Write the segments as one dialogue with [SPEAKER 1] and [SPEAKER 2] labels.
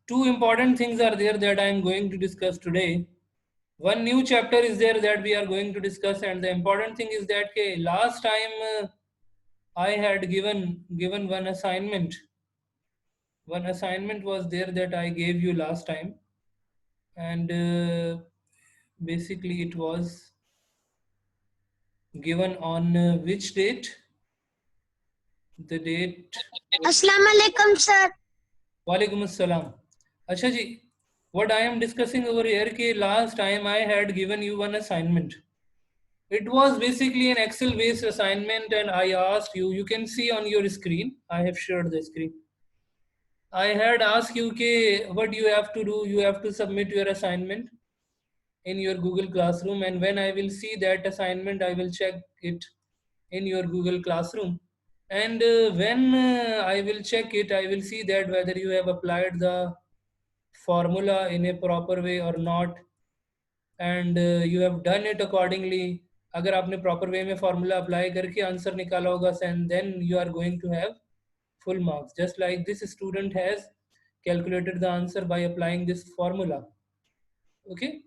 [SPEAKER 1] two important things are there that I am going to discuss today. One new chapter is there that we are going to discuss, and the important thing is that last time I had given one assignment. One assignment was there that I gave you last time, and basically it was given on which date? The date.
[SPEAKER 2] Assalamu alaikum, sir.
[SPEAKER 1] Walaikum assalam. Acha ji, what I am discussing over here ke last time I had given you one assignment. It was basically an Excel based assignment, and I asked you, you can see on your screen, I have shared the screen. I had asked you what you have to do. You have to submit your assignment in your Google Classroom, and when I will see that assignment, I will check it in your Google Classroom. And when I will check it, I will see that whether you have applied the formula in a proper way or not, and you have done it accordingly. अगर आपने proper way में formula apply करके answer निकाला होगा, and then you are going to have full marks. Just like this student has calculated the answer by applying this formula. Okay.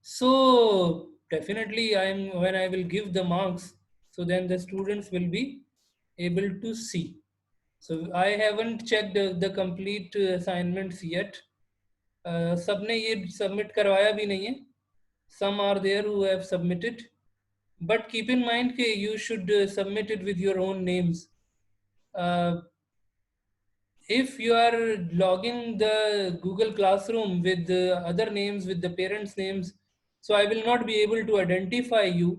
[SPEAKER 1] So definitely when I will give the marks, so then the students will be able to see. So I haven't checked the complete assignments yet. सबने ये submit करवाया भी नहीं है. Some are there who have submitted, but keep in mind that you should submit it with your own names. If you are logging the Google Classroom with the other names, with the parents' names, so I will not be able to identify you.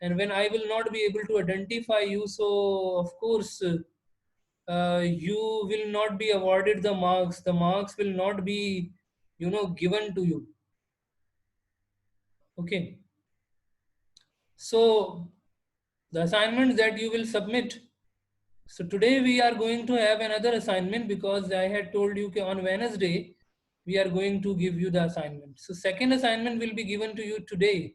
[SPEAKER 1] And when I will not be able to identify you, so of course you will not be awarded the marks. The marks will not be, given to you. Okay. So the assignments that you will submit. So today we are going to have another assignment, because I had told you on Wednesday we are going to give you the assignment. So second assignment will be given to you today.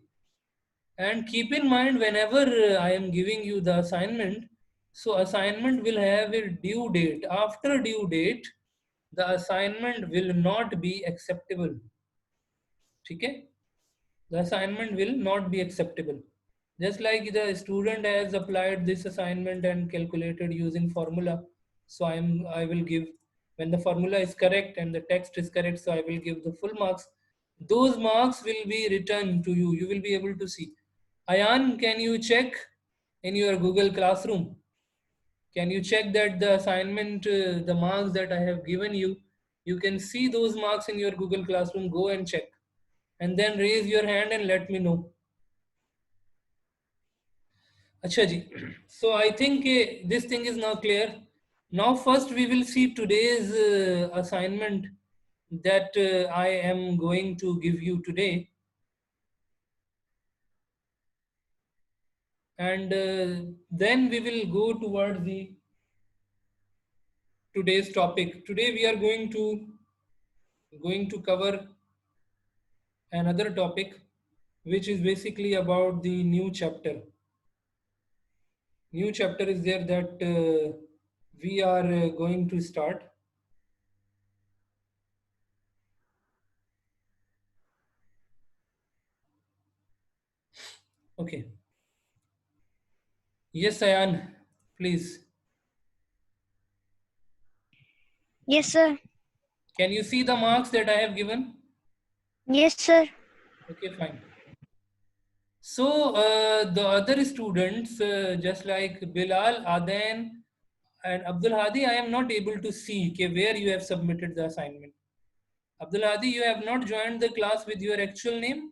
[SPEAKER 1] And keep in mind, whenever I am giving you the assignment, so assignment will have a due date. After due date, the assignment will not be acceptable. Okay? The assignment will not be acceptable. Just like the student has applied this assignment and calculated using formula, so I will give, when the formula is correct and the text is correct, so I will give the full marks. Those marks will be returned to you. You will be able to see. Ayan, can you check in your Google Classroom? Can you check that the assignment, the marks that I have given you, you can see those marks in your Google Classroom? Go and check, and then raise your hand and let me know. Acha ji. So I think this thing is now clear. Now first we will see today's assignment that I am going to give you today. And then we will go towards the today's topic. Today we are going to cover another topic, which is basically about the new chapter. New chapter is there that we are going to start. Okay. Yes, Ayan, please.
[SPEAKER 2] Yes, sir.
[SPEAKER 1] Can you see the marks that I have given?
[SPEAKER 2] Yes, sir.
[SPEAKER 1] Okay, fine. So the other students, just like Bilal, Adan, and Abdul Hadi, I am not able to see where you have submitted the assignment. Abdul Hadi, you have not joined the class with your actual name?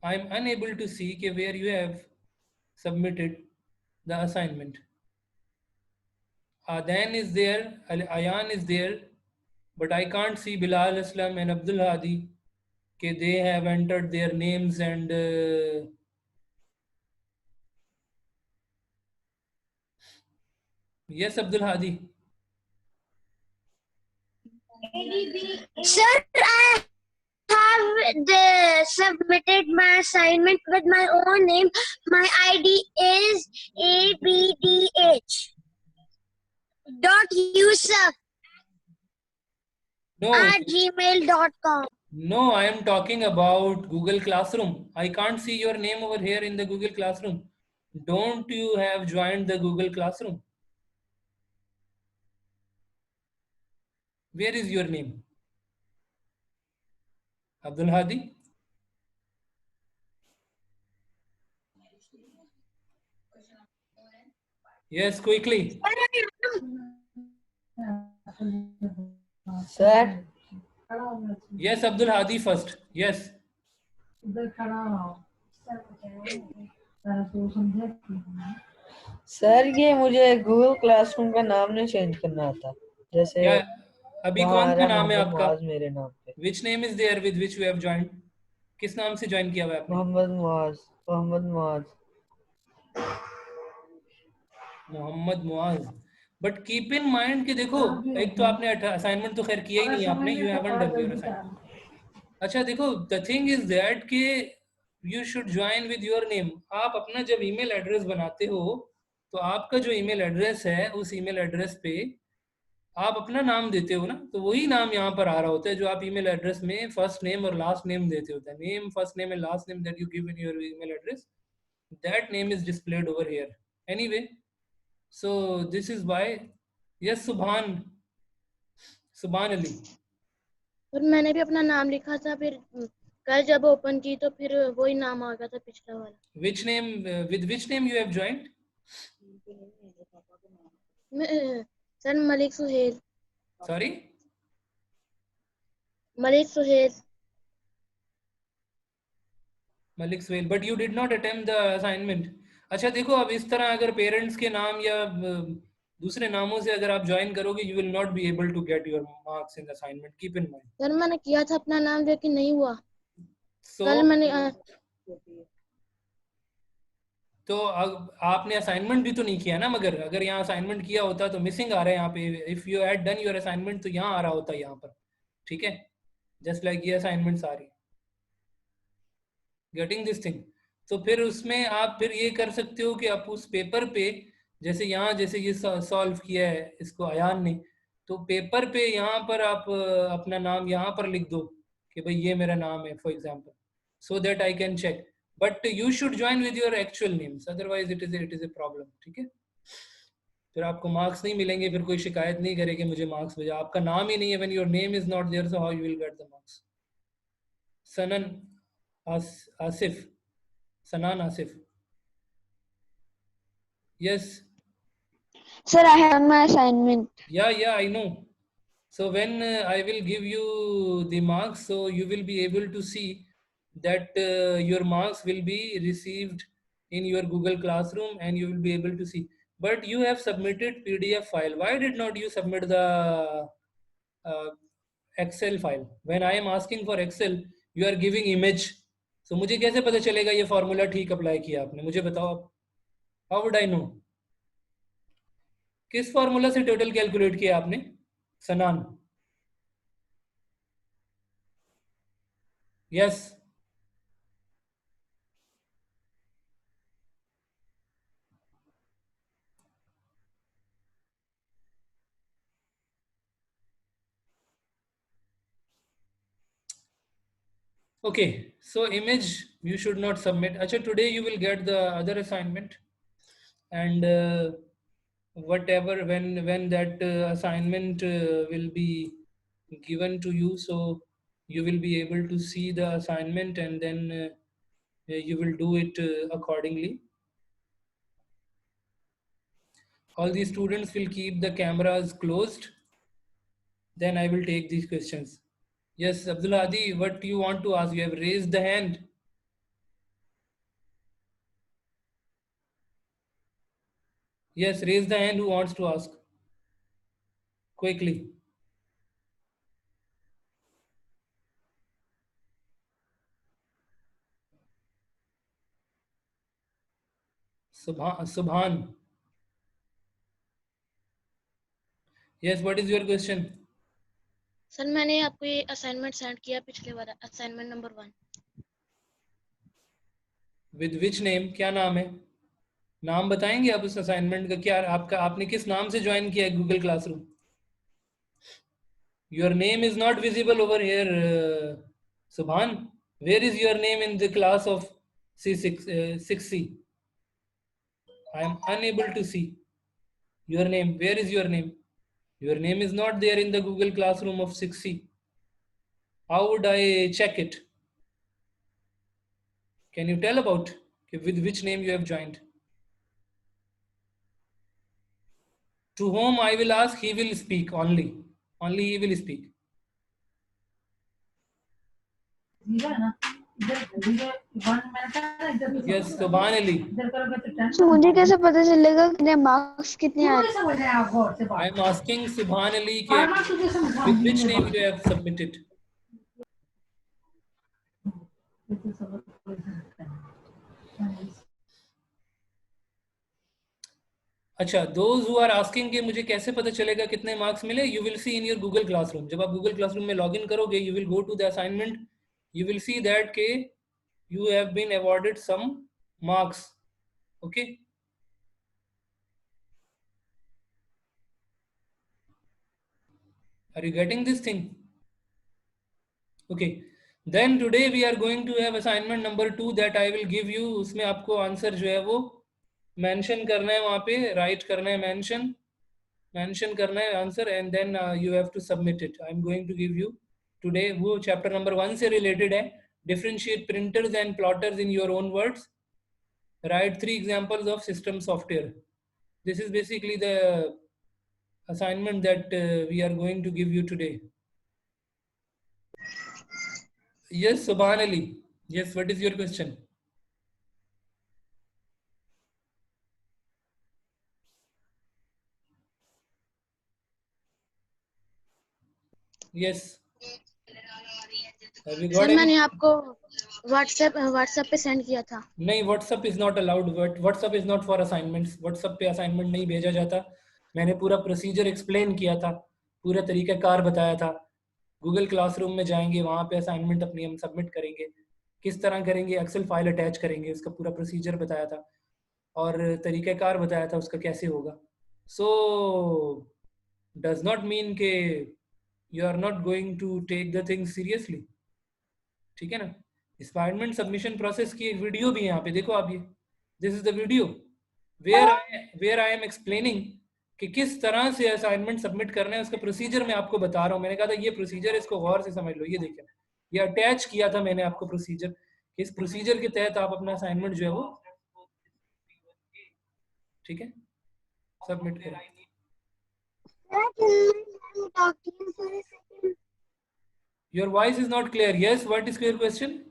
[SPEAKER 1] I am unable to see where you have submitted the assignment. Adan is there, Ayan is there, but I can't see Bilal Islam and Abdul Hadi. They have entered their names and yes, Abdul Hadi.
[SPEAKER 2] Sir, I have submitted my assignment with my own name. My ID is ABDH. Yusuf
[SPEAKER 1] No,
[SPEAKER 2] at gmail.com.
[SPEAKER 1] no, I am talking about Google Classroom. I can't see your name over here in the Google Classroom. Don't you have joined the Google Classroom? Where is your name? Abdul Hadi? Yes, quickly.
[SPEAKER 3] Sir,
[SPEAKER 1] Yes, Abdul Hadi first. Yes.
[SPEAKER 3] Sir ये मुझे Google classroom का नाम नहीं change करना आता जैसे
[SPEAKER 1] क्या अभी
[SPEAKER 3] वहाँ
[SPEAKER 1] कौन
[SPEAKER 3] आ
[SPEAKER 1] सा
[SPEAKER 3] रहा
[SPEAKER 1] नाम है
[SPEAKER 3] मोहम्मद
[SPEAKER 1] आपका?
[SPEAKER 3] मुआज मेरे नाम पे।
[SPEAKER 1] Which name is there with which you have joined? किस नाम से ज्वाइन किया हुआ है आपने?
[SPEAKER 3] Mohammad Muaz.
[SPEAKER 1] Mohammad Muaz. But keep in mind कि देखो, एक तो आपने असाइनमेंट तो खैर किया ही नहीं आपने, you haven't done your assignment. अच्छा देखो, द थिंग इज दैट कि you should join with your name. आप अपना जब ईमेल एड्रेस बनाते हो तो आपका जो ईमेल एड्रेस है उस ईमेल एड्रेस पे आप अपना नाम देते हो ना, तो वही नाम यहाँ पर आ रहा होता है जो आप ईमेल एड्रेस में फर्स्ट नेम और लास्ट नेम देते होते हैं। Name, first name and last name that you give in your email address, that name is displayed over here anyway. So this is why. Yes, Subhan Ali.
[SPEAKER 4] और मैंने भी अपना नाम लिखा था, फिर कल जब ओपन की तो फिर वही नाम आ गया था पिछला वाला।
[SPEAKER 1] Which name, with which name you have joined?
[SPEAKER 4] Sir Malik Suhail.
[SPEAKER 1] Sorry?
[SPEAKER 4] Malik Suhail.
[SPEAKER 1] Malik Swail. But you did not attempt the assignment. अच्छा देखो, अब इस तरह अगर पेरेंट्स के नाम या दूसरे नामों से अगर आप ज्वाइन करोगे, you will not be able to get your marks in assignment. Keep in mind.
[SPEAKER 4] Sir मैंने किया था अपना नाम लेकिन नहीं हुआ।
[SPEAKER 1] So,
[SPEAKER 4] कल मैंने
[SPEAKER 1] तो आपने असाइनमेंट भी तो नहीं किया ना, मगर अगर यहाँ असाइनमेंट किया होता तो मिसिंग आ रहा है यहाँ पे। If you had done your assignment तो यहाँ आ रहा होता यहाँ पर, ठीक है? जस्ट लाइक ये असाइनमेंट्स आ रही, गेटिंग दिस थिंग। तो फिर उसमें आप फिर ये कर सकते हो कि आप उस पेपर पे, जैसे यहाँ जैसे ये सॉल्व किया है इसको अयान ने, तो पेपर पे यहाँ पर आप अपना नाम यहाँ पर लिख दो कि भाई ये मेरा नाम है for example, so that I can check. But you should join with your actual names, otherwise it is a problem, ठीक है? फिर आपको मार्क्स नहीं मिलेंगे, फिर कोई शिकायत नहीं करेगी मुझे मार्क्स भेजा, आपका नाम ही नहीं है। When your name is not there, so how you will get the marks? Sanan Asif, Sanan Asif. Yes.
[SPEAKER 2] Sir, I have done my assignment.
[SPEAKER 1] Yeah, I know. So when I will give you the marks, so you will be able to see that your marks will be received in your Google Classroom and you will be able to see. But you have submitted PDF file. Why did not you submit the Excel file? When I am asking for Excel, you are giving image. So मुझे कैसे पता चलेगा ये formula ठीक apply किया आपने? मुझे बताओ आप। How would I know? किस फॉर्मूला से टोटल कैलकुलेट किया आपने? सनान? Yes. Okay, so image you should not submit. Acha, today you will get the other assignment, and whatever when that assignment will be given to you, so you will be able to see the assignment and then you will do it accordingly. All the students will keep the cameras closed. Then I will take these questions. Yes, Abdul Hadi, what do you want to ask? You have raised the hand. Yes, raise the hand who wants to ask. Quickly. Subhan. Yes, what is your question?
[SPEAKER 4] Sir मैंने आपको ये assignment send किया पिछले वाला, assignment number 1।
[SPEAKER 1] With which name? क्या नाम है? नाम बताएंगे आप उस असाइनमेंट का? क्या आपका, आपने किस नाम से ज्वाइन किया है Google classroom? Your name is not visible over here, Subhan. Where is your name in the class of C6, 6C? I am unable to see your name. Where is your name? Your name is not there in the Google Classroom of 6C. How would I check it? Can you tell about with which name you have joined? To whom I will ask, he will speak only. Only he will speak. Yes, Subhanali.
[SPEAKER 2] तो मुझे कैसे पता चलेगा कितने marks कितने आए?
[SPEAKER 1] I am asking Subhanali with which name you have submitted. अच्छा, those who are asking कि मुझे कैसे पता चलेगा कितने मार्क्स मिले, you will see in your Google Classroom. जब आप Google Classroom में लॉगिन करोगे, you will go to the assignment, you will see that के you have been awarded some marks. Okay. Are you getting this thing? Okay. Then today we are going to have assignment number 2 that I will give you. उसमें आपको answer जो है वो mention करना है, वहाँ पे राइट करना है, मेंशन करना है answer, and then you have to submit it. I am going to give you today, वो चैप्टर नंबर 1 से रिलेटेड है. Differentiate printers and plotters in your own words. Write 3 examples of system software. This is basically the assignment that we are going to give you today. Yes, Subhan Ali. Yes, what is your question? Yes. Have you got
[SPEAKER 4] sir
[SPEAKER 1] any?
[SPEAKER 4] मैंने आपको WhatsApp पे send किया था.
[SPEAKER 1] नहीं, WhatsApp is not allowed. WhatsApp is not for assignments. WhatsApp पे assignment नहीं भेजा जाता. मैंने पूरा प्रोसीजर एक्सप्लेन किया था, पूरा तरीकाकार बताया था. गूगल क्लासरूम में जाएंगे, वहाँ पे असाइनमेंट अपनी हम सबमिट करेंगे, किस तरह करेंगे, एक्सेल फाइल अटैच करेंगे, उसका पूरा प्रोसीजर बताया था और तरीकाकार बताया था उसका कैसे होगा. सो डज नॉट मीन के you are not going to take the thing seriously. ठीक है ना? असाइनमेंट सबमिशन प्रोसेस की एक वीडियो भी है यहाँ पे, देखो आप ये. This is the video where I am explaining कि किस तरह से असाइनमेंट सबमिट करना है, उसका प्रोसीजर मैं आपको बता रहा हूँ. मैंने कहा था ये प्रोसीजर, इसको गौर से समझ लो. ये देखिए, ये अटैच किया था मैंने आपको प्रोसीजर. इस प्रोसीजर के तहत आप अपना असाइनमेंट जो है वो, ठीक है, सबमिट करें. Your voice is not clear. Yes, what is your question?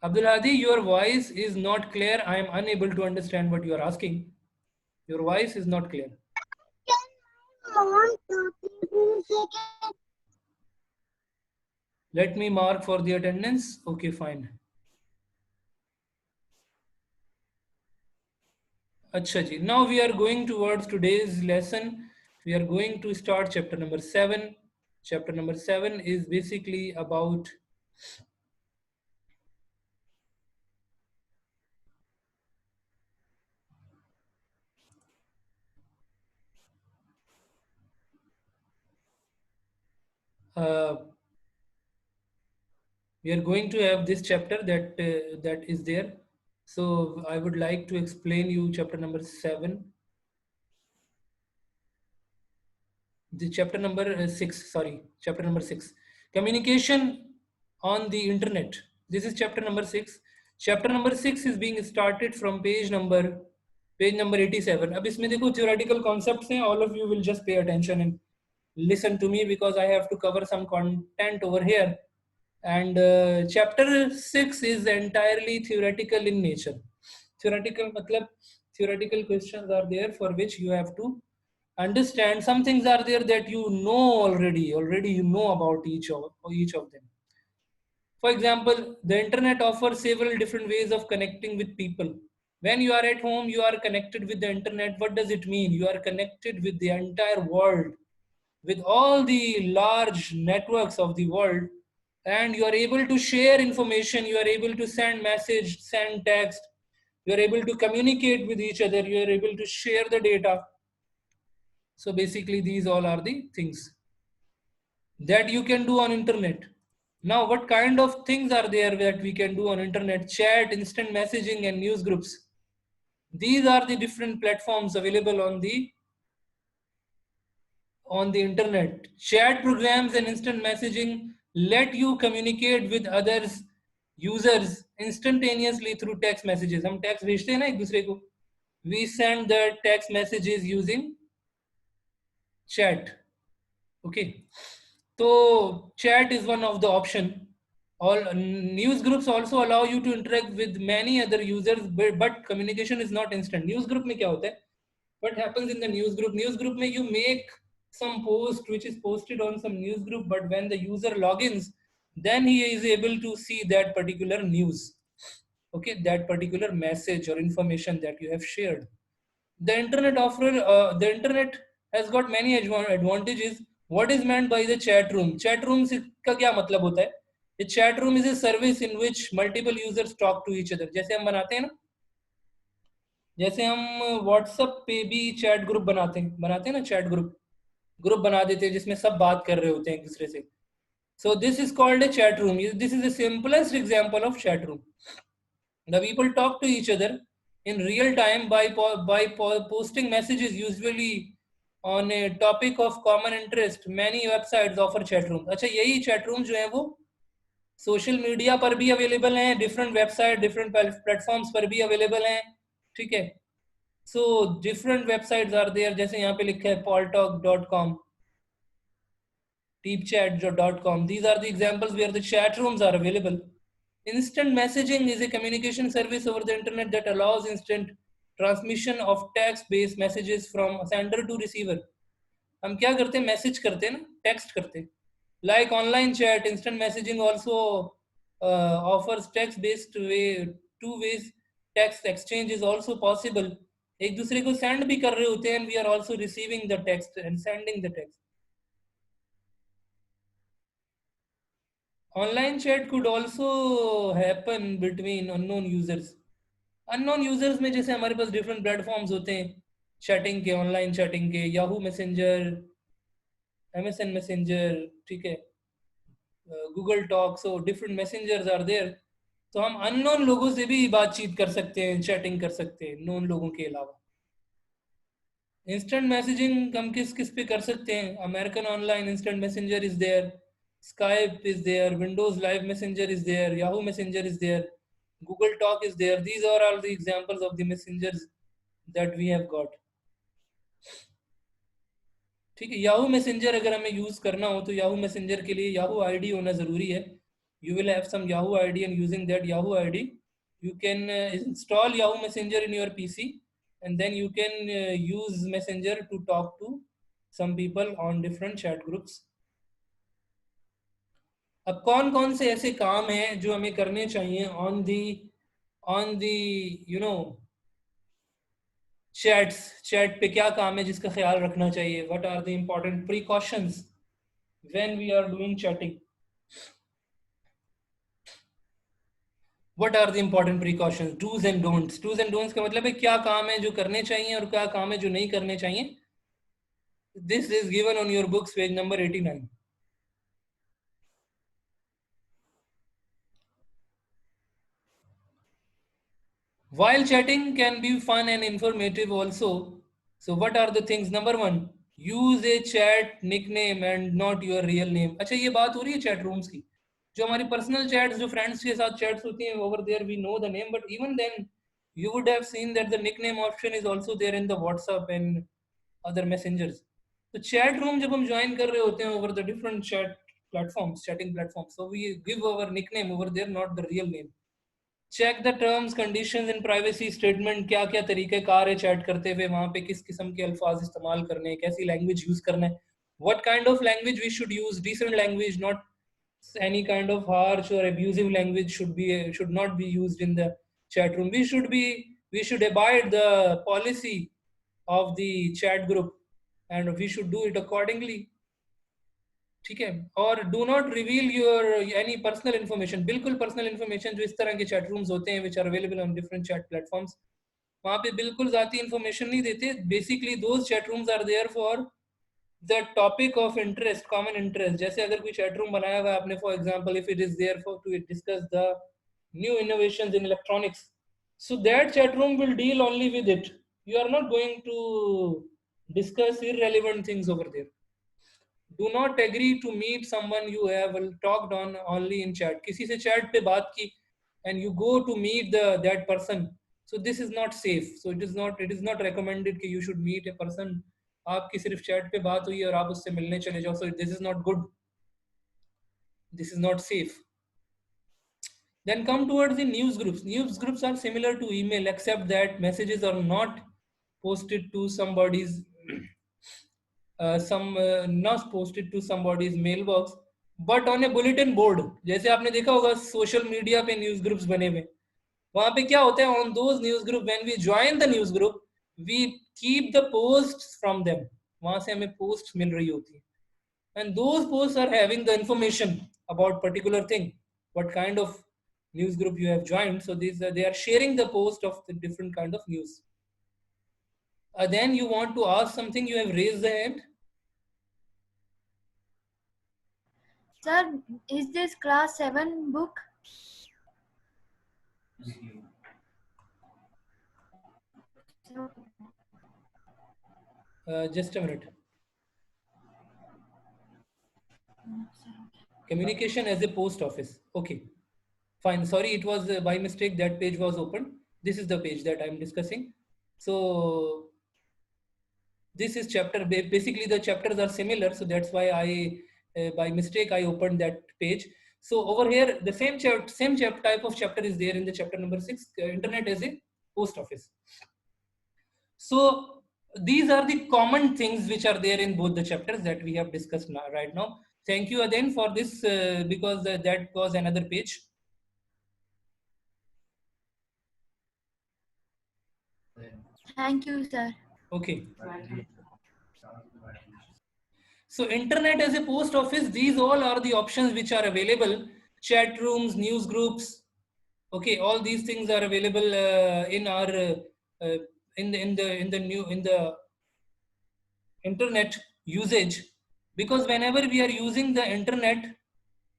[SPEAKER 1] Abdul Hadi, your voice is not clear. I am unable to understand what you are asking. Your voice is not clear. Let me mark for the attendance. Okay, fine. Acha ji. Now we are going towards today's lesson. We are going to start chapter number 7. Chapter number 7 is basically about we are going to have this chapter that is there. So I would like to explain you chapter number 7. The chapter number 6, sorry, chapter number 6. Communication on the internet. This is chapter number 6. Chapter number 6 is being started from page number 87. अब इसमें देखो theoretical concepts हैं. All of you will just pay attention and listen to me because I have to cover some content over here. And chapter 6 is entirely theoretical in nature. Theoretical matlab theoretical questions are there for which you have to understand. Some things are there that you know already you know about each of them. For example, the internet offers several different ways of connecting with people. When you are at home, you are connected with the internet. What does it mean? You are connected with the entire world, with all the large networks of the world. and you are able to share information, you are able to send message, send text, you are able to communicate with each other, you are able to share the data. So basically these all are the things that you can do on internet. Now what kind of things are there that we can do on internet? Chat, instant messaging, and news groups. These are the different platforms available on the internet. Chat programs and instant messaging let you communicate with others users instantaneously through text messages. हम text भेजते हैं ना एक दूसरे को. We send the text messages using chat. Okay. So chat is one of the option. All news groups also allow you to interact with many other users, but communication is not instant. News group में क्या होता है? What happens in the news group? News group में you make some post which is posted on some news group, but when the user logins, then he is able to see that particular news. Okay, that particular message or information that you have shared. The internet has got many advantages. What is meant by the chat room? Chat room का क्या मतलब होता है? The chat room is a service in which multiple users talk to each other. जैसे हम बनाते हैं ना, जैसे हम WhatsApp पे भी चैट ग्रुप बनाते हैं ना, चैट ग्रुप बना देते हैं जिसमें सब बात कर रहे होते हैं एक दूसरे से. So this is called a chat room. This is the simplest example of chat room. The people talk to each other in real time by posting messages, usually on a topic of common interest. Many websites offer chat room. अच्छा, यही chat room जो है वो social media पर भी available हैं, different website, different platforms पर भी अवेलेबल हैं. ठीक है. So different websites are there. जैसे यहाँ पे लिखा है poltalk.com, deepchat.com. These are the examples where the chat rooms are available. Instant messaging is a communication service over the internet that allows instant transmission of text-based messages from sender to receiver. हम क्या करते हैं? Message करते हैं ना, text करते हैं. Like online chat, instant messaging also offers text-based way. Two ways text exchange is also possible. एक दूसरे को सेंड भी कर रहे होते हैं, and we are also receiving the text and sending the text. Online chat could also happen between unknown users. Unknown users में जैसे हमारे पास different platforms होते हैं चैटिंग के, ऑनलाइन चैटिंग के, याहू मैसेंजर, MSN मैसेंजर, ठीक है, Google Talk. So different messengers are there. तो हम अननोन लोगों से भी बातचीत कर सकते हैं, चैटिंग कर सकते हैं नोन लोगों के अलावा. इंस्टेंट मैसेजिंग हम किस किस पे कर सकते हैं? American Online Instant Messenger is there, Skype is there, Windows Live Messenger is there, Yahoo Messenger is there, Google Talk is there. These are all the examples of the messengers that we have got. ठीक है. Yahoo messenger अगर हमें use करना हो तो Yahoo messenger के लिए Yahoo ID होना जरूरी है. You will have some Yahoo ID, and using that Yahoo ID, you can install Yahoo Messenger in your PC, and then you can use Messenger to talk to some people on different chat groups. अब कौन कौन से ऐसे काम हैं जो हमें करने चाहिए on the you know chat पे क्या काम है जिसका ख्याल रखना चाहिए? What are the important precautions when we are doing chatting? What are the important precautions? Do's and don'ts. Do's and don'ts का मतलब है क्या काम है जो करने चाहिए और क्या काम है जो नहीं करने चाहिए. This is given on your books, page number 89. While chatting can be fun and informative also. So what are the things? Number 1, use a chat nickname and not your real name. अच्छा, ये बात हो रही है chat rooms की. जो हमारी personal chats, जो फ्रेंड्स के साथ चैट्स होती हैं, over there we know the name, but even then you would have seen that the nickname option is also there in the WhatsApp and other messengers. तो chat room जब हम join कर रहे होते हैं over the different chatting platforms, so we give our nickname over there, not the real name. Check the terms, conditions and privacy statement. क्या क्या तरीके कार है चैट करते हुए, वहाँ पे किस किस्म के अल्फाज इस्तेमाल करने हैं, कैसी लैंग्वेज यूज करना है, what kind of language we should use, decent language, not any kind of harsh or abusive language should not be used in the chat room. We should abide the policy of the chat group, and we should do it accordingly. ठीक है, और do not reveal your any personal information, बिल्कुल personal information जो इस तरह के chat rooms होते हैं which are available on different chat platforms, वहाँ पे बिल्कुल जाती इन्फॉर्मेशन नहीं देते. Basically those chat rooms are there for the topic of interest, common interest. जैसे अगर कोई चैट रूम बनाया हुआ है आपने, for example if it is there for to discuss the new innovations in electronics, so that chat room will deal only with it. You are not going to discuss irrelevant things over there. Do not agree to meet someone you have talked on only in chat. किसी से chat पे बात की and you go to meet that person, so this is not safe. So it is not recommended कि you should meet a person. आपकी सिर्फ chat पे बात हुई और आप उससे मिलने चले जाओ. So this is not good. This is not safe. Then come towards the news groups. News groups are similar to email except that messages are not posted to somebody's not posted to somebody's mailbox but on a bulletin board. जैसे आपने देखा होगा social media पे news groups बने हुए, वहां पे क्या होता है, on those news group when we join the news group we keep the posts from them. वहां से हमें posts मिल रही होती है and those posts are having the information about particular thing, what kind of news group you have joined. So these they are sharing the post of the different kind of news. Then you want to ask something, you have raised the hand.
[SPEAKER 5] Sir, is this class 7 book?
[SPEAKER 1] Just a minute. Communication as a post office. Okay, fine. Sorry, it was by mistake that page was open. This is the page that I am discussing. So this is chapter. Basically, the chapters are similar, so that's why I, by mistake, I opened that page. So over here, the same type of chapter is there in the chapter number 6, Internet as a post office. So these are the common things which are there in both the chapters that we have discussed now, right now. Thank you again for this because that was another page.
[SPEAKER 5] Thank you, sir.
[SPEAKER 1] Okay. So internet as a post office, these all are the options which are available. Chat rooms, news groups. Okay, all these things are available in our in the internet usage, because whenever we are using the internet,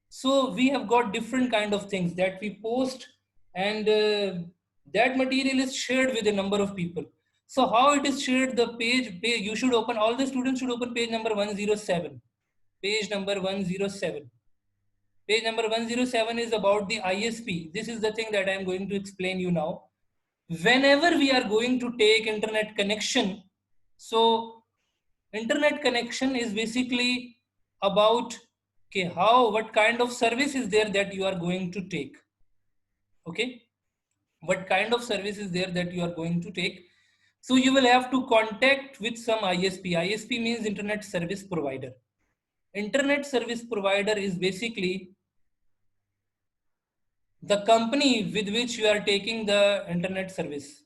[SPEAKER 1] so we have got different kind of things that we post, and that material is shared with a number of people. So how it is shared, the page you should open, all the students should open page number 107. Page number 107. Page number 107 is about the ISP. This is the thing that I am going to explain you now. Whenever we are going to take internet connection, so internet connection is basically about okay, what kind of service is there that you are going to take. Okay, what kind of service is there that you are going to take. So you will have to contact with some ISP. ISP means internet service provider. Internet service provider is basically the company with which you are taking the internet service.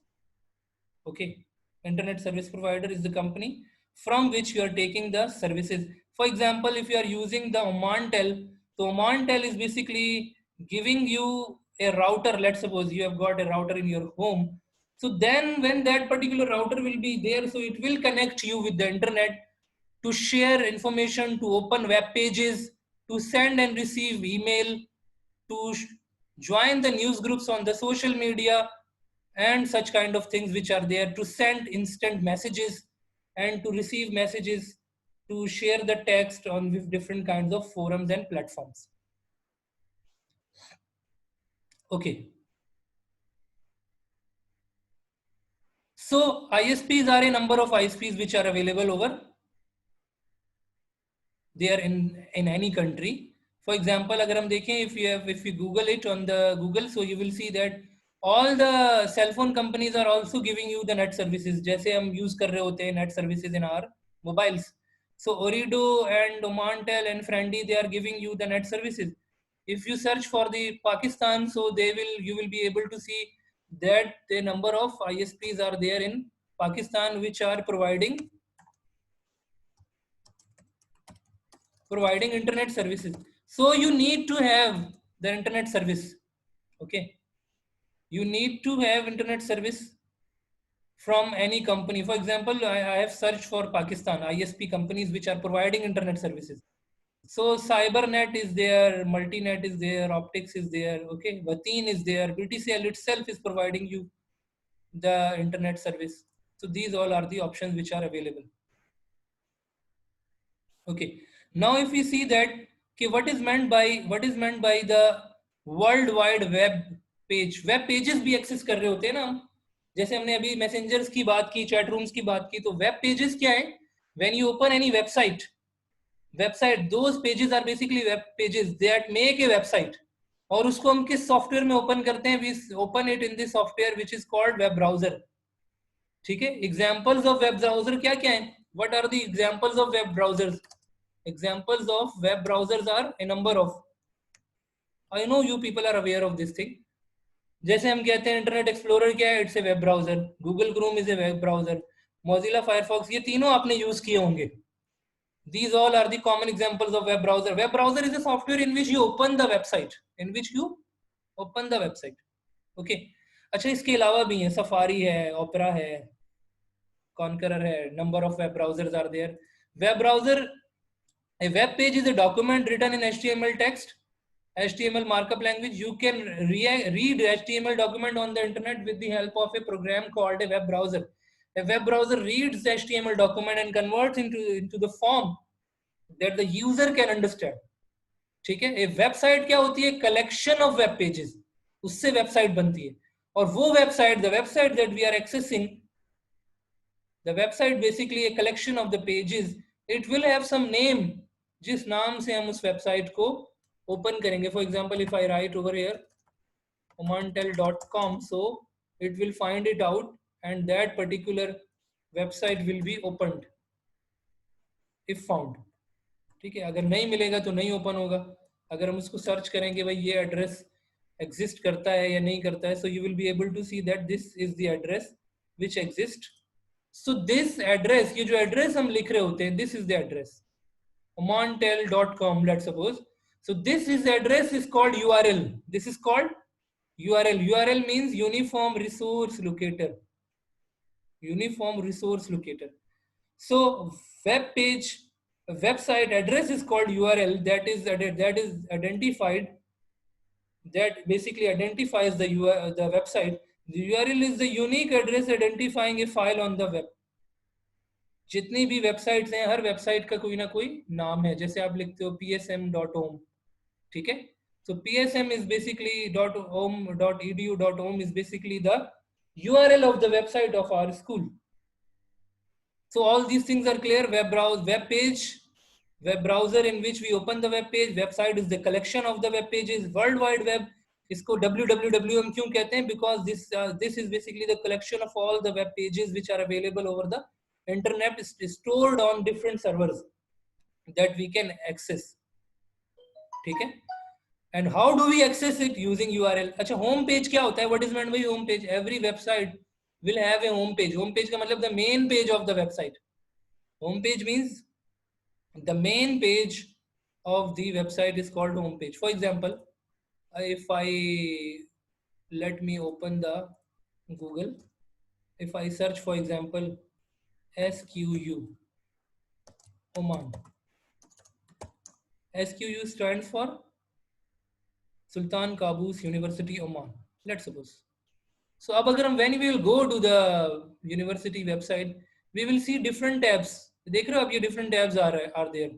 [SPEAKER 1] Okay, internet service provider is the company from which you are taking the services. For example, if you are using the Omantel, so Omantel is basically giving you a router. Let's suppose you have got a router in your home. So then when that particular router will be there, so it will connect you with the internet to share information, to open web pages, to send and receive email, to join the news groups on the social media, and such kind of things which are there, to send instant messages and to receive messages, to share the text on with different kinds of forums and platforms. Okay. So ISPs are a number of ISPs which are available over there in any country. For example, agar hum dekhein, if you Google it on the Google, so you will see that all the cell phone companies are also giving you the net services. जैसे हम use कर रहे होते हैं net services in our mobiles. So Ooredoo and Omantel and Friendly, they are giving you the net services. If you search for the Pakistan, so you will be able to see that the number of ISPs are there in Pakistan which are providing providing internet services. So you need to have the internet service. Okay, you need to have internet service from any company. For example, I have searched for Pakistan ISP companies which are providing internet services. So CyberNet is there, Multinet is there, Optics is there, okay, Wateen is there, BTCL itself is providing you the internet service. So these all are the options which are available. Okay, now if we see that, okay, what is meant by the world wide web page. Web pages भी access कर रहे होते हैं ना हम, जैसे हमने अभी मैसेंजर्स की बात की, चैट रूम्स की बात की. तो वेब पेजेस क्या है? When you open any website, those pages are basically web pages that make a website. और उसको हम किस सॉफ्टवेयर में ओपन करते हैं? We open it in the software which is called web browser. ठीक है, एग्जांपल्स ऑफ वेब ब्राउजर क्या क्या है? What are the examples of web browsers? Examples of web browsers are a number of. I know you people are aware of this thing. जैसे हम कहते हैं internet explorer क्या है? It's a web browser. Google Chrome is a web browser. Mozilla Firefox, ये तीनों आपने use किए होंगे. These all are the common examples of web browser. Web browser is a software in which you open the website. In which you open the website. Okay. अच्छा, इसके अलावा भी है, सफारी है, ओपेरा है, Conqueror है, number of web browsers are there. Web browser, a web page is a document written in HTML text, HTML markup language. You can read HTML document on the internet with the help of a program called a web browser. A web browser reads the HTML document and converts into the form that the user can understand. ठीक है. A website क्या होती है? Collection of web pages. उससे website बनती है. और वो website, the website that we are accessing, the website basically a collection of the pages. It will have some name, जिस नाम से हम उस website को open करेंगे. For example, if I write over here omantel.com, so it will find it out and that particular website will be opened if found. ठीक है, अगर नहीं मिलेगा तो नहीं ओपन होगा. अगर हम उसको सर्च करेंगे भाई ये एड्रेस एग्जिस्ट करता है या नहीं करता है, so you will be able to see that this is the address which exists. So this address, ये जो एड्रेस हम लिख रहे होते हैं, this is the address omantel.com, let's suppose. So this is the address is called URL. This is called URL. URL means uniform resource locator. Uniform resource locator. So web page, website address is called URL. That is identified, that basically identifies the website. The URL is the unique address identifying a file on the web. जितनी भी websites हैं, हर website का कोई ना कोई नाम है. जैसे आप लिखते हो psm.om, ठीक है. So psm is basically .om.edu.om is basically the URL of the website of our school. So all these things are clear. Web page, web browser in which we open the web page. Website is the collection of the web pages. World Wide Web, इसको www हम क्यों कहते हैं? Because this is basically the collection of all the web pages which are available over the internet, is stored on different servers that we can access. ठीक है. And how do we access it? Using URL. अच्छा, home page क्या होता है? What is meant by home page? Every website will have a home page. Home page का मतलब the main page of the website. Home page means the main page of the website is called home page. For example, if I let me open the Google, if I search for example SQU Oman. SQU stands for Sultan Qaboos University Oman, let's suppose. So अब अगर हम when we will go to the university website, we will see different tabs. देख रहे हो आप, ये different tabs are there.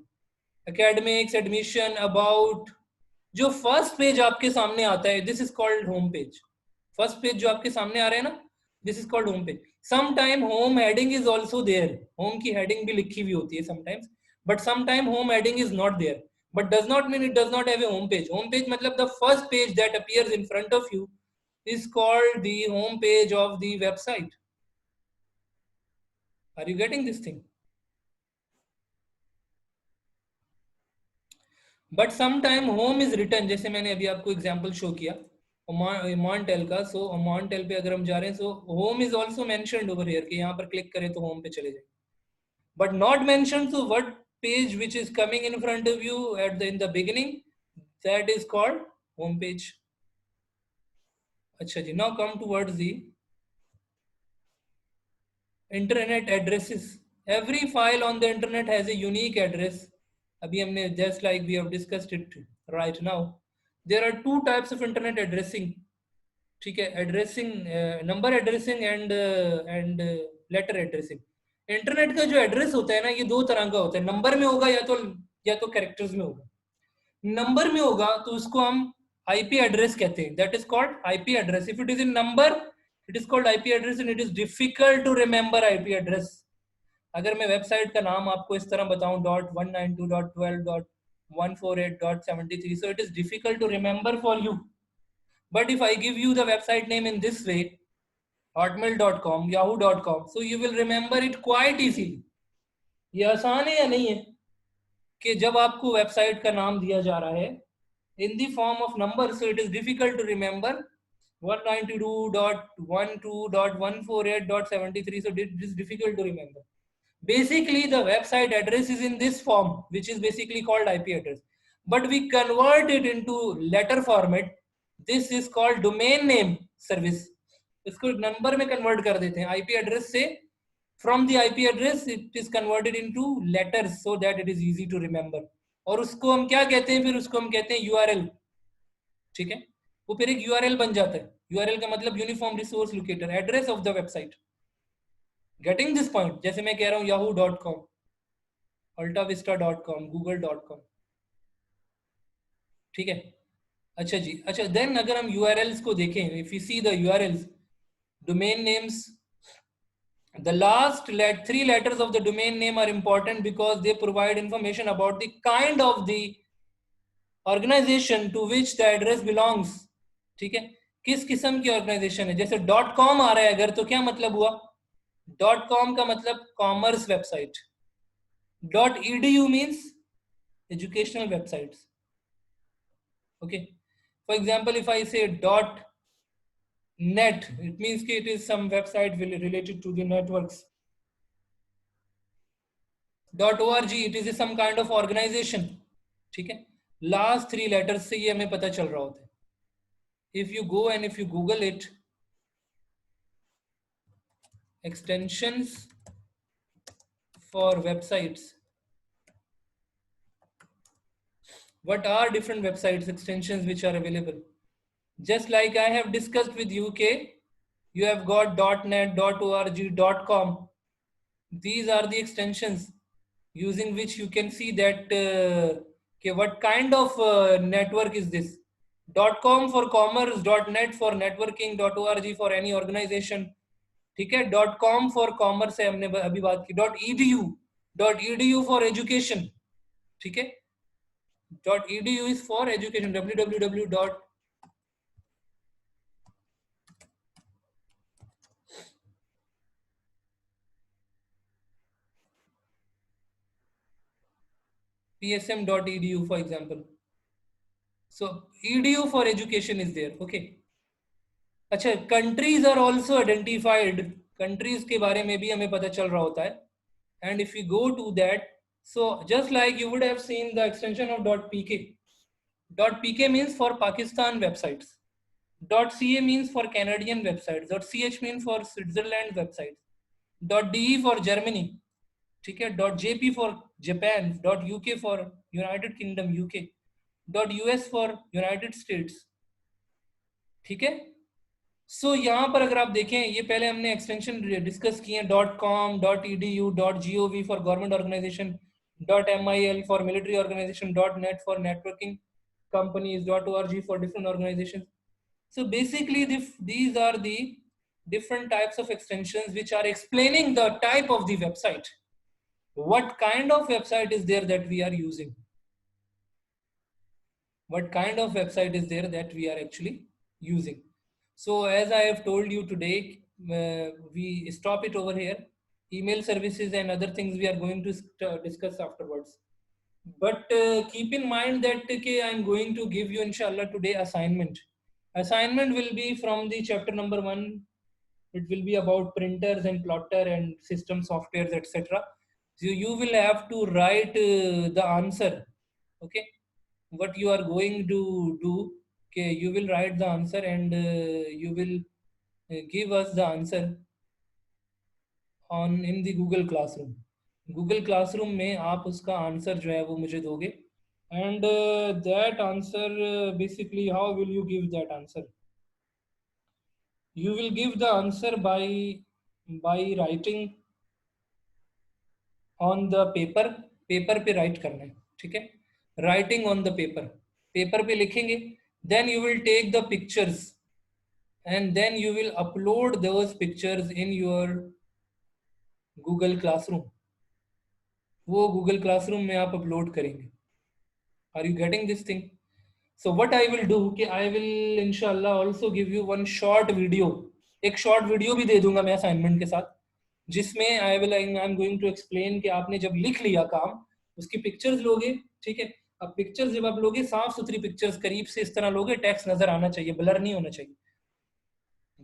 [SPEAKER 1] Academics, admission, about. जो first page आपके सामने आता है, this is called home page. First page जो आपके सामने आ रहा है ना, this is called home page. Sometime home heading is also there. Home की heading भी लिखी हुई होती है sometimes, but sometime home heading is not there. But does not mean it does not have a home page. Home page मतलब the first page that appears in front of you is called the home page of the website. Are you getting this thing? But sometime home is written, जैसे मैंने अभी आपको example show किया Omantel का. So Omantel पे अगर हम जा रहे हैं, so home is also mentioned over here कि यहाँ पर click करें तो home पे चले जाए. But not mentioned. So what page which is coming in front of you in the beginning, that is called home page. Achha ji, now come towards the internet addresses. Every file on the internet has a unique address. Abhi humne, just like we have discussed it right now. There are two types of internet addressing. ठीक है, addressing, number addressing and letter addressing. Internet का जो address होता है ना, ये दो तरह का होता है. नंबर में होगा या तो कैरेक्टर्स में होगा. नंबर में होगा तो उसको हम आईपी एड्रेस कहते हैं. That is called IP address. If it is in number, it is called IP address and it is difficult to remember IP address. अगर मैं वेबसाइट का नाम आपको इस तरह बताऊं .192.12.148.73, so it is difficult to remember for you. But if I give you the website name in this way, hotmail.com, yahoo.com, so you will remember it quite easily. ये आसान है या नहीं है कि जब आपको वेबसाइट का नाम दिया जा रहा है in the form of number, so it is difficult to remember 192.12.148.73, so it is difficult to remember. Basically the website address is in this form, which is basically called IP address, but we convert it into letter format. This is called domain name service. इसको number में convert कर देते हैं. IP address से, from the IP address it is converted into letters so that it is easy to remember. और उसको हम क्या कहते हैं, फिर उसको हम कहते हैं URL. ठीक है, वो फिर एक URL बन जाता है. URL का मतलब uniform resource locator, address of the website. Getting this point? जैसे मैं कह रहा हूँ yahoo.com, altavista.com, google.com. ठीक है. अच्छा जी. अच्छा, देन अगर हम URLs को देखें, if you see the URLs, domain names, the last three letters of the domain name are important because they provide information about the kind of the organization to which the address belongs. ठीक है, किस किस्म की organisation है. जैसे .com आ रहा है अगर, तो क्या मतलब हुआ? .com का मतलब commerce website. .edu means educational websites. Okay, for example, if I say .net, it means that it is some website related to the networks. .org, it is some kind of organization. ठीक है, last three letters से ये हमें पता चल रहा होता है. If you go and if you Google it, extensions for websites, what are different websites extensions which are available? Just like I have discussed with you, you have got .net, .org, .com. These are the extensions using which you can see that what kind of network is this. .com for commerce, .net for networking, .org for any organization. ठीक है, .com for commerce है, हमने अभी बात की. .edu for education. ठीक है, .edu is for education. www. psm.edu for example. So edu for education is there. Okay. अच्छा, countries are also identified. Countries के बारे में भी हमें पता चल रहा होता है. And if we go to that, so just like you would have seen the extension of .pk. .pk means for Pakistan websites. .ca means for Canadian websites. .ch means for Switzerland websites. .de for Germany. ठीक है, .jp for Japan. .uk for United Kingdom, UK. .us for United States. ठीक है. सो यहाँ पर अगर आप देखें, ये पहले हमने एक्सटेंशन डिस्कस किए हैं. .com, .edu, .gov for government organization, .mil for military organization, .net for networking companies, .org for different organizations. So basically these are the different types of extensions which are explaining the type of the website. What kind of website is there that we are using? What kind of website is there that we are actually using? So as I have told you today, we stop it over here. Email services and other things we are going to discuss afterwards. But keep in mind that I'm going to give you inshallah today assignment. Assignment will be from the chapter number 1. It will be about printers and plotter and system softwares, etc. So you will have to write the answer. Okay, what you are going to do? Okay, you will write the answer and you will give us the answer on in the Google Classroom. Google Classroom में आप उसका answer जो है वो मुझे दोगे. And that answer, basically, how will you give that answer? You will give the answer by writing on the paper. Paper पे write करना है, ठीक है. Writing on the paper, paper पे लिखेंगे. Then you will take the pictures and then you will upload those pictures in your Google Classroom. वो Google Classroom में आप upload करेंगे. Are you getting this thing? So what I will do कि I will inshallah also give you one short video. एक short video भी दे दूंगा मैं assignment के साथ, जिसमें I'm going to explain कि आपने जब लिख लिया काम, उसकी pictures लोगे, ठीक है. अब pictures जब आप लोगे, साफ सुथरी pictures करीब से इस तरह लोगे, text नजर आना चाहिए, blur नहीं होना चाहिए.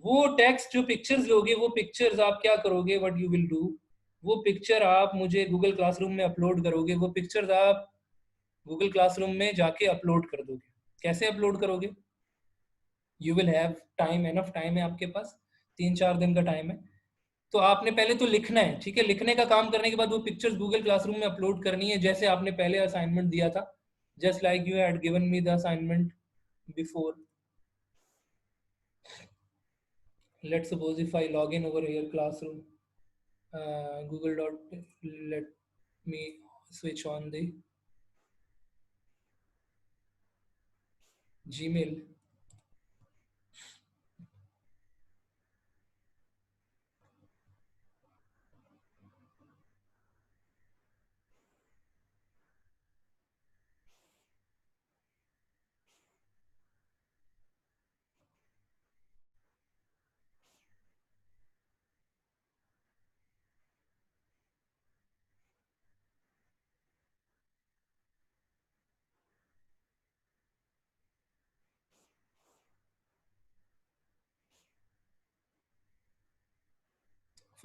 [SPEAKER 1] वो टेक्स्ट जो पिक्चर्स लोगे, वो पिक्चर्स आप क्या करोगे, व्हाट यू विल डू, वो पिक्चर आप मुझे गूगल क्लासरूम में अपलोड करोगे. वो पिक्चर्स आप गूगल क्लासरूम में जाके अपलोड कर दोगे. कैसे अपलोड करोगे? You will have time, enough time है आपके पास, 3-4 दिन का टाइम है. तो आपने पहले तो लिखना है, ठीक है. लिखने का काम करने के बाद वो पिक्चर्स गूगल क्लासरूम में अपलोड करनी है, जैसे आपने पहले असाइनमेंट दिया था, just like you had given me the assignment before. Let's suppose if I log in over here classroom, Google dot, let me switch on the Gmail.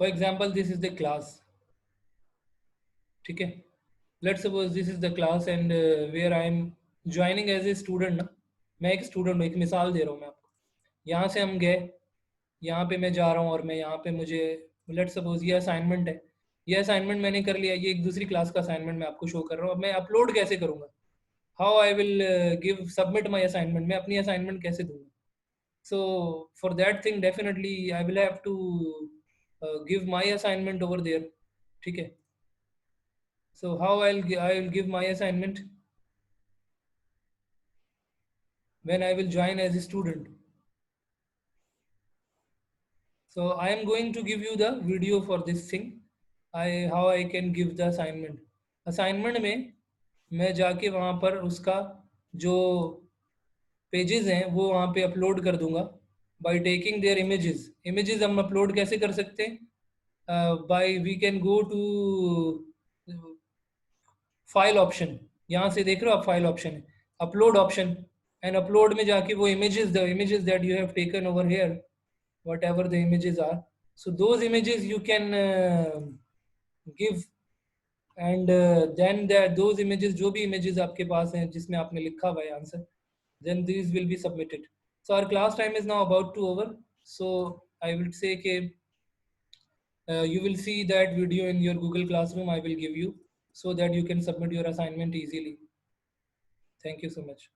[SPEAKER 1] For example, this is the class. ठीक है. Let's suppose this is the class and where I am joining as a student ना. मैं एक student हूँ, एक मिसाल दे रहा हूँ मैं आपको. यहाँ से हम गए, यहाँ पे मैं जा रहा हूँ और मैं यहाँ पे मुझे लेट्स सपोज ये असाइनमेंट है. ये असाइनमेंट मैंने कर लिया, ये एक दूसरी क्लास का असाइनमेंट मैं आपको शो कर रहा हूँ. अब मैं अपलोड कैसे करूँगा? How I will give submit my assignment? मैं अपनी असाइनमेंट कैसे दूंगा? So for that thing definitely I will have to give my assignment over there. ठीक है. So how I will give my assignment? When I will join as a student. So I am going to give you the video for this thing. How I can give the assignment. Assignment में मैं जाके वहाँ पर उसका जो pages हैं वो वहाँ पे अपलोड कर दूंगा by taking their images. Images हम अपलोड कैसे कर सकते हैं? By we can go to file option. यहाँ से देख रहे हो आप, फाइल ऑप्शन है, अपलोड ऑप्शन, एंड अपलोड में जाके वो images, the images that you have taken over here, whatever the images are, so those images you can give, and then those images, जो भी images आपके पास हैं जिसमें आपने लिखा हुआ है answer, then these will be submitted. So our class time is now about to over, so I will say कि you will see that video in your Google Classroom I will give you, so that you can submit your assignment easily. Thank you so much.